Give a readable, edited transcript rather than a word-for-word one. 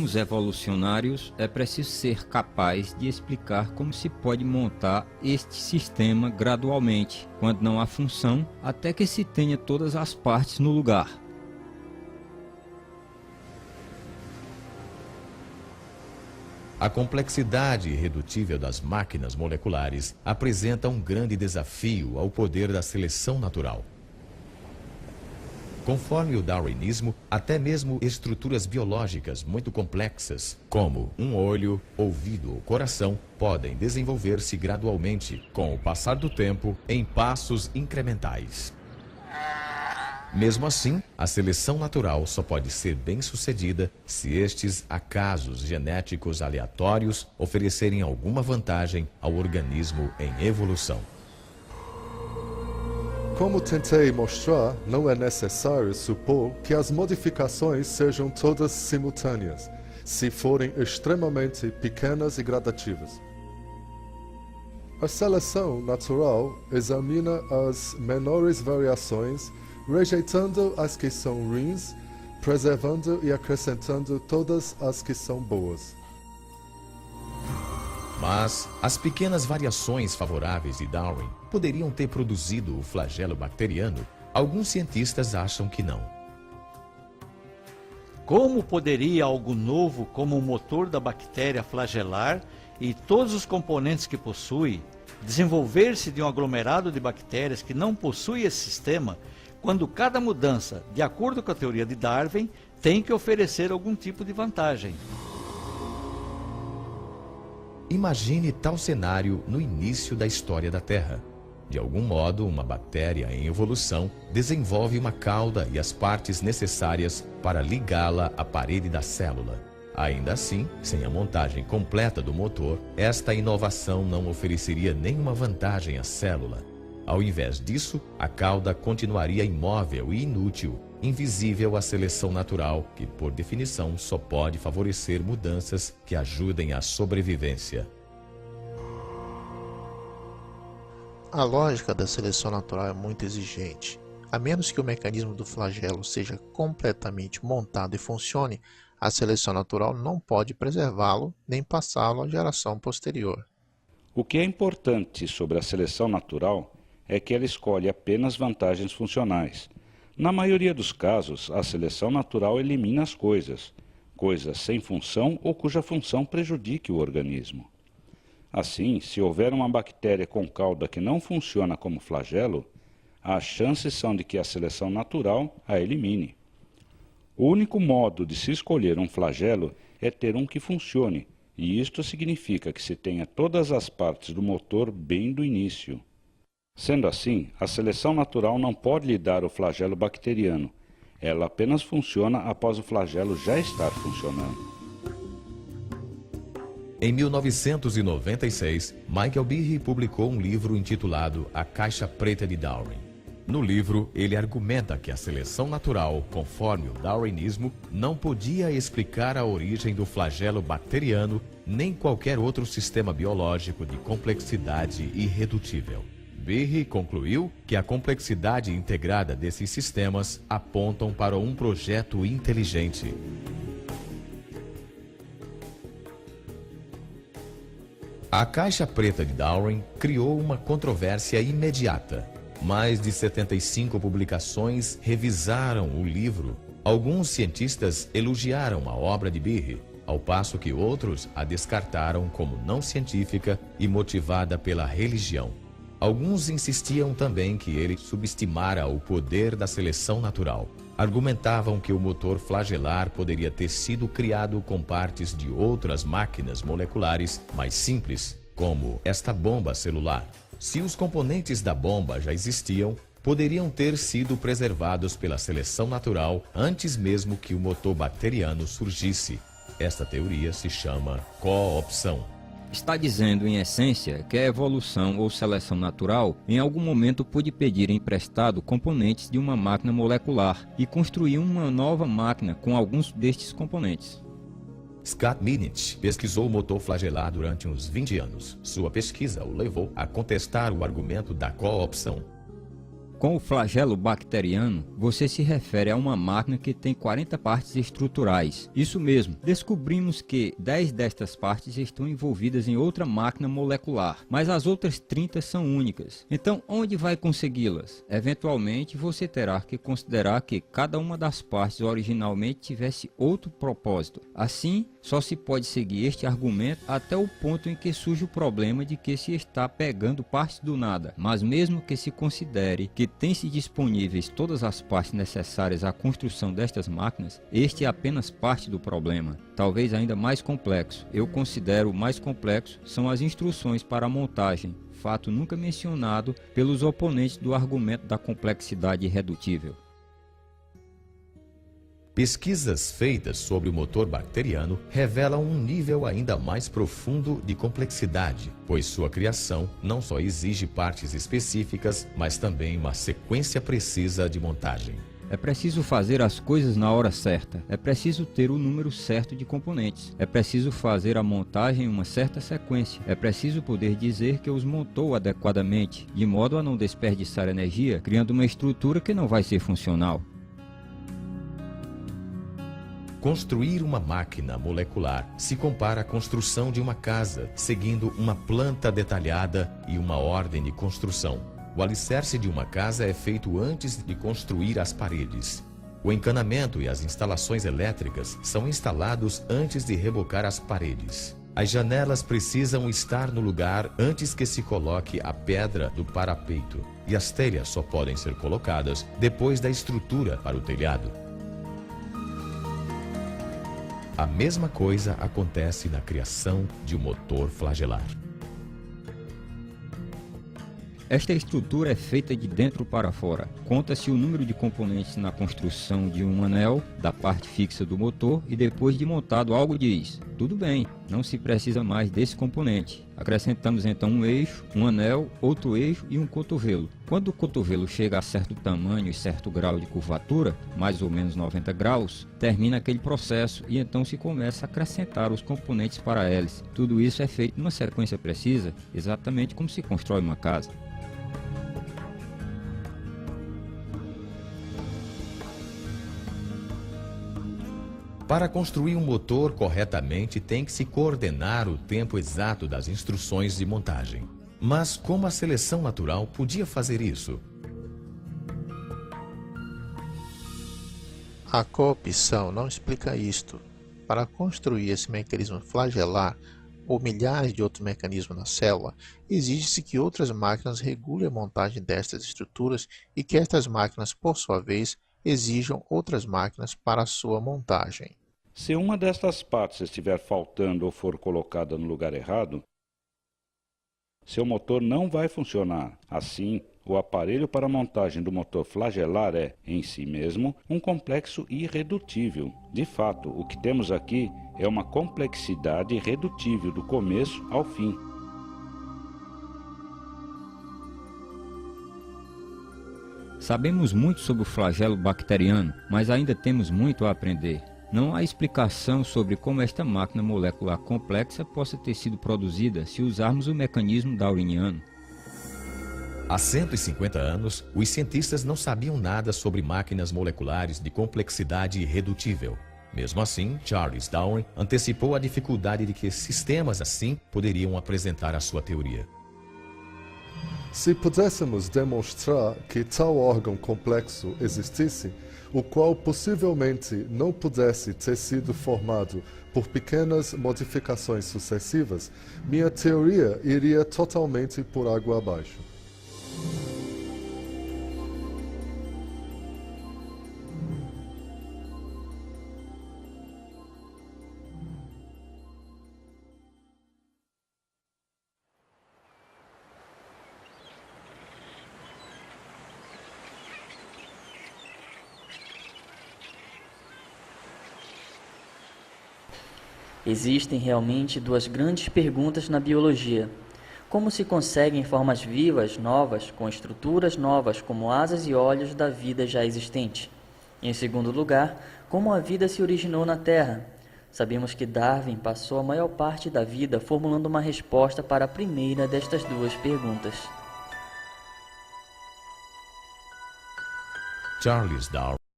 Os evolucionários é preciso ser capaz de explicar como se pode montar este sistema gradualmente, quando não há função, até que se tenha todas as partes no lugar. A complexidade irredutível das máquinas moleculares apresenta um grande desafio ao poder da seleção natural. Conforme o darwinismo, até mesmo estruturas biológicas muito complexas, como um olho, ouvido ou coração, podem desenvolver-se gradualmente, com o passar do tempo, em passos incrementais. Mesmo assim, a seleção natural só pode ser bem-sucedida se estes acasos genéticos aleatórios oferecerem alguma vantagem ao organismo em evolução. Como tentei mostrar, não é necessário supor que as modificações sejam todas simultâneas, se forem extremamente pequenas e gradativas. A seleção natural examina as menores variações, rejeitando as que são ruins, preservando e acrescentando todas as que são boas. Mas as pequenas variações favoráveis de Darwin poderiam ter produzido o flagelo bacteriano? Alguns cientistas acham que não. Como poderia algo novo como o motor da bactéria flagelar e todos os componentes que possui desenvolver-se de um aglomerado de bactérias que não possui esse sistema, quando cada mudança, de acordo com a teoria de Darwin, tem que oferecer algum tipo de vantagem? Imagine tal cenário no início da história da Terra. De algum modo, uma bactéria em evolução desenvolve uma cauda e as partes necessárias para ligá-la à parede da célula. Ainda assim, sem a montagem completa do motor, esta inovação não ofereceria nenhuma vantagem à célula. Ao invés disso, a cauda continuaria imóvel e inútil, invisível à seleção natural, que, por definição, só pode favorecer mudanças que ajudem à sobrevivência. A lógica da seleção natural é muito exigente. A menos que o mecanismo do flagelo seja completamente montado e funcione, a seleção natural não pode preservá-lo nem passá-lo à geração posterior. O que é importante sobre a seleção natural é que ela escolhe apenas vantagens funcionais. Na maioria dos casos, a seleção natural elimina as coisas sem função ou cuja função prejudique o organismo. Assim, se houver uma bactéria com cauda que não funciona como flagelo, as chances são de que a seleção natural a elimine. O único modo de se escolher um flagelo é ter um que funcione, e isto significa que se tenha todas as partes do motor bem do início. Sendo assim, a seleção natural não pode lhe dar o flagelo bacteriano. Ela apenas funciona após o flagelo já estar funcionando. Em 1996, Michael Behe publicou um livro intitulado A Caixa Preta de Darwin. No livro, ele argumenta que a seleção natural, conforme o darwinismo, não podia explicar a origem do flagelo bacteriano nem qualquer outro sistema biológico de complexidade irredutível. Behe concluiu que a complexidade integrada desses sistemas apontam para um projeto inteligente. A Caixa Preta de Darwin criou uma controvérsia imediata. Mais de 75 publicações revisaram o livro. Alguns cientistas elogiaram a obra de Behe, ao passo que outros a descartaram como não científica e motivada pela religião. Alguns insistiam também que ele subestimara o poder da seleção natural. Argumentavam que o motor flagelar poderia ter sido criado com partes de outras máquinas moleculares mais simples, como esta bomba celular. Se os componentes da bomba já existiam, poderiam ter sido preservados pela seleção natural antes mesmo que o motor bacteriano surgisse. Esta teoria se chama coopção. Está dizendo, em essência, que a evolução ou seleção natural em algum momento pôde pedir emprestado componentes de uma máquina molecular e construir uma nova máquina com alguns destes componentes. Scott Minich pesquisou o motor flagelar durante uns 20 anos. Sua pesquisa o levou a contestar o argumento da coopção. Com o flagelo bacteriano, você se refere a uma máquina que tem 40 partes estruturais. Isso mesmo, descobrimos que 10 destas partes estão envolvidas em outra máquina molecular, mas as outras 30 são únicas. Então, onde vai consegui-las? Eventualmente, você terá que considerar que cada uma das partes originalmente tivesse outro propósito. Assim, só se pode seguir este argumento até o ponto em que surge o problema de que se está pegando partes do nada. Mas mesmo que se considere que tem-se disponíveis todas as partes necessárias à construção destas máquinas, este é apenas parte do problema, talvez ainda mais complexo. Eu considero o mais complexo são as instruções para a montagem, fato nunca mencionado pelos oponentes do argumento da complexidade irredutível. Pesquisas feitas sobre o motor bacteriano revelam um nível ainda mais profundo de complexidade, pois sua criação não só exige partes específicas, mas também uma sequência precisa de montagem. É preciso fazer as coisas na hora certa, é preciso ter o número certo de componentes, é preciso fazer a montagem em uma certa sequência, é preciso poder dizer que os montou adequadamente, de modo a não desperdiçar energia, criando uma estrutura que não vai ser funcional. Construir uma máquina molecular se compara à construção de uma casa, seguindo uma planta detalhada e uma ordem de construção. O alicerce de uma casa é feito antes de construir as paredes. O encanamento e as instalações elétricas são instalados antes de rebocar as paredes. As janelas precisam estar no lugar antes que se coloque a pedra do parapeito, e as telhas só podem ser colocadas depois da estrutura para o telhado. A mesma coisa acontece na criação de um motor flagelar. Esta estrutura é feita de dentro para fora. Conta-se o número de componentes na construção de um anel, da parte fixa do motor, e depois de montado algo diz: tudo bem, não se precisa mais desse componente. Acrescentamos então um eixo, um anel, outro eixo e um cotovelo. Quando o cotovelo chega a certo tamanho e certo grau de curvatura, mais ou menos 90 graus, termina aquele processo e então se começa a acrescentar os componentes para a hélice. Tudo isso é feito numa sequência precisa, exatamente como se constrói uma casa. Para construir um motor corretamente, tem que se coordenar o tempo exato das instruções de montagem. Mas como a seleção natural podia fazer isso? A coopção não explica isto. Para construir esse mecanismo flagelar, ou milhares de outros mecanismos na célula, exige-se que outras máquinas regulem a montagem destas estruturas e que estas máquinas, por sua vez, exijam outras máquinas para a sua montagem. Se uma destas partes estiver faltando ou for colocada no lugar errado, seu motor não vai funcionar. Assim, o aparelho para a montagem do motor flagelar é, em si mesmo, um complexo irredutível. De fato, o que temos aqui é uma complexidade irredutível do começo ao fim. Sabemos muito sobre o flagelo bacteriano, mas ainda temos muito a aprender. Não há explicação sobre como esta máquina molecular complexa possa ter sido produzida se usarmos o mecanismo darwiniano. Há 150 anos, os cientistas não sabiam nada sobre máquinas moleculares de complexidade irredutível. Mesmo assim, Charles Darwin antecipou a dificuldade de que sistemas assim poderiam apresentar a sua teoria. Se pudéssemos demonstrar que tal órgão complexo existisse, o qual possivelmente não pudesse ter sido formado por pequenas modificações sucessivas, minha teoria iria totalmente por água abaixo. Existem realmente duas grandes perguntas na biologia. Como se conseguem formas vivas novas, com estruturas novas como asas e olhos da vida já existente? Em segundo lugar, como a vida se originou na Terra? Sabemos que Darwin passou a maior parte da vida formulando uma resposta para a primeira destas duas perguntas. Charles Darwin.